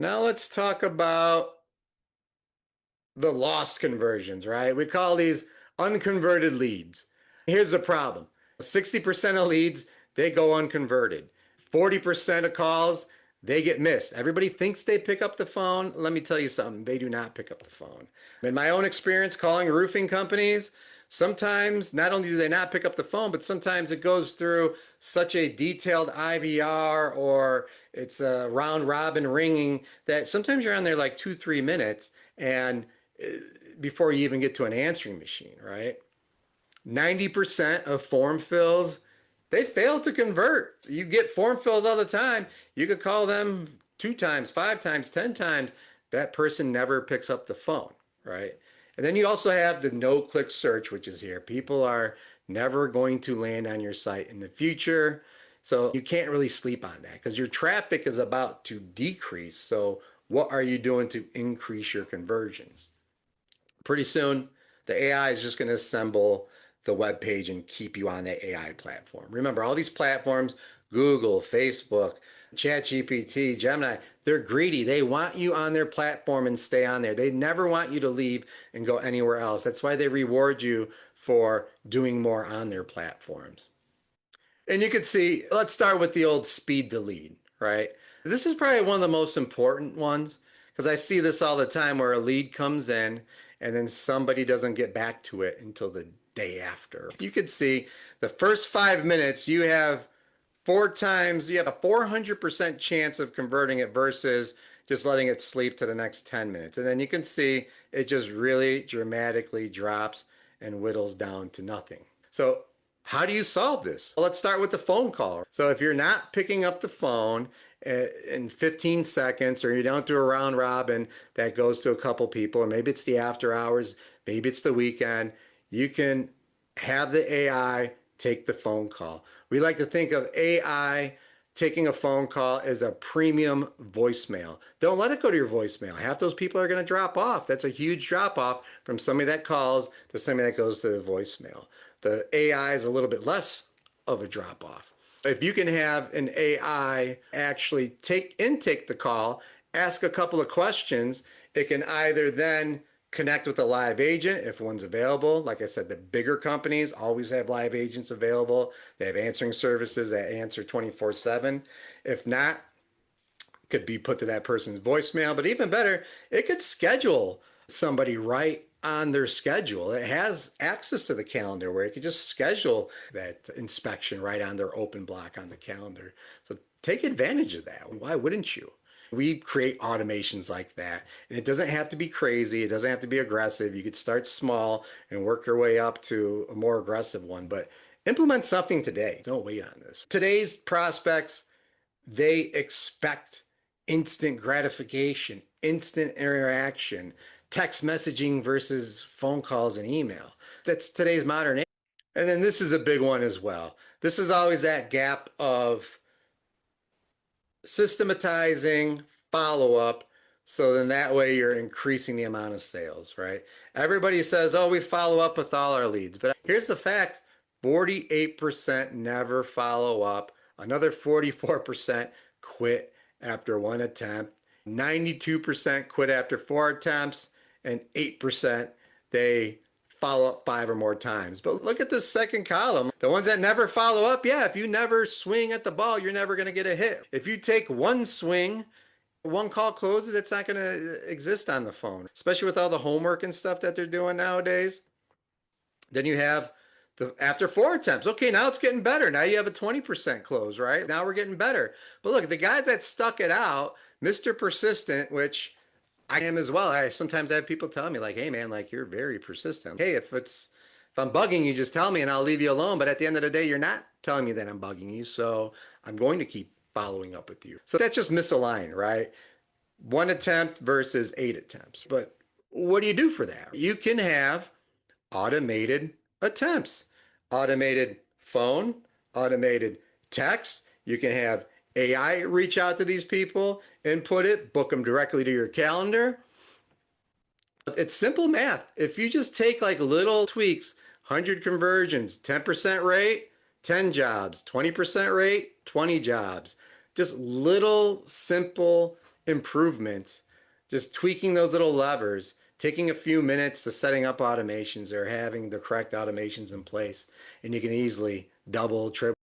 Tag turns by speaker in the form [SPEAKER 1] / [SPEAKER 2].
[SPEAKER 1] Now let's talk about the lost conversions, right? We call these unconverted leads. Here's the problem. 60% of leads, they go unconverted. 40% of calls, they get missed. Everybody thinks they pick up the phone. Let me tell you something, they do not pick up the phone. In my own experience calling roofing companies, sometimes not only do they not pick up the phone, but sometimes it goes through such a detailed IVR or it's a round robin ringing that sometimes you're on there like 2, 3 minutes and before you even get to an answering machine, right? 90% of form fills, they fail to convert. You get form fills all the time. You could call them 2 times, 5 times, 10 times. That person never picks up the phone, right? And then you also have the no-click search, which is here. People are never going to land on your site in the future. So you can't really sleep on that because your traffic is about to decrease. So what are you doing to increase your conversions? Pretty soon, the AI is just going to assemble the web page and keep you on the AI platform. Remember, all these platforms, Google, Facebook, ChatGPT, Gemini, they're greedy. They want you on their platform and stay on there. They never want you to leave and go anywhere else. That's why they reward you for doing more on their platforms. And you can see, let's start with the old speed to lead, right? This is probably one of the most important ones because I see this all the time where a lead comes in and then somebody doesn't get back to it until the day after. You could see the first 5 minutes, you have you have a 400% chance of converting it versus just letting it sleep to the next 10 minutes. And then you can see it just really dramatically drops and whittles down to nothing. So how do you solve this? Well, let's start with the phone call. So if you're not picking up the phone in 15 seconds, or you don't do a round robin that goes to a couple people, or maybe it's the after hours, maybe it's the weekend, you can have the AI take the phone call. We like to think of AI taking a phone call as a premium voicemail. Don't let it go to your voicemail. Half those people are going to drop off. That's a huge drop off from somebody that calls to somebody that goes to the voicemail. The AI is a little bit less of a drop off. If you can have an AI actually take the call, ask a couple of questions, it can either then connect with a live agent if one's available. Like I said, the bigger companies always have live agents available. They have answering services that answer 24/7. If not, could be put to that person's voicemail. But even better, it could schedule somebody right on their schedule. It has access to the calendar where it could just schedule that inspection right on their open block on the calendar. So take advantage of that. Why wouldn't you? We create automations like that. And it doesn't have to be crazy. It doesn't have to be aggressive. You could start small and work your way up to a more aggressive one. But implement something today. Don't wait on this. Today's prospects, they expect instant gratification, instant interaction, text messaging versus phone calls and email. That's today's modern age. And then this is a big one as well. This is always that gap of systematizing follow-up, so then that way you're increasing the amount of sales, right? Everybody says, oh, we follow up with all our leads. But here's the fact, 48% never follow up. Another 44% quit after one attempt. 92% quit after 4 attempts. And 8% they follow up 5 or more times. But look at the second column. The ones that never follow up, yeah, if you never swing at the ball, you're never going to get a hit. If you take one swing, one call closes, it's not going to exist on the phone, especially with all the homework and stuff that they're doing nowadays. Then you have after 4 attempts. Okay, now it's getting better. Now you have a 20% close, right? Now we're getting better. But look, the guys that stuck it out, Mr. Persistent, which I am as well. I sometimes have people tell me like, hey man, like you're very persistent. Hey, if I'm bugging you, just tell me and I'll leave you alone. But at the end of the day, you're not telling me that I'm bugging you. So I'm going to keep following up with you. So that's just misaligned, right? 1 attempt versus 8 attempts. But what do you do for that? You can have automated attempts, automated phone, automated text. You can have AI reach out to these people, input it, book them directly to your calendar. It's simple math. If you just take like little tweaks, 100 conversions, 10% rate, 10 jobs, 20% rate, 20 jobs. Just little simple improvements, just tweaking those little levers, taking a few minutes to setting up automations or having the correct automations in place, and you can easily double, triple,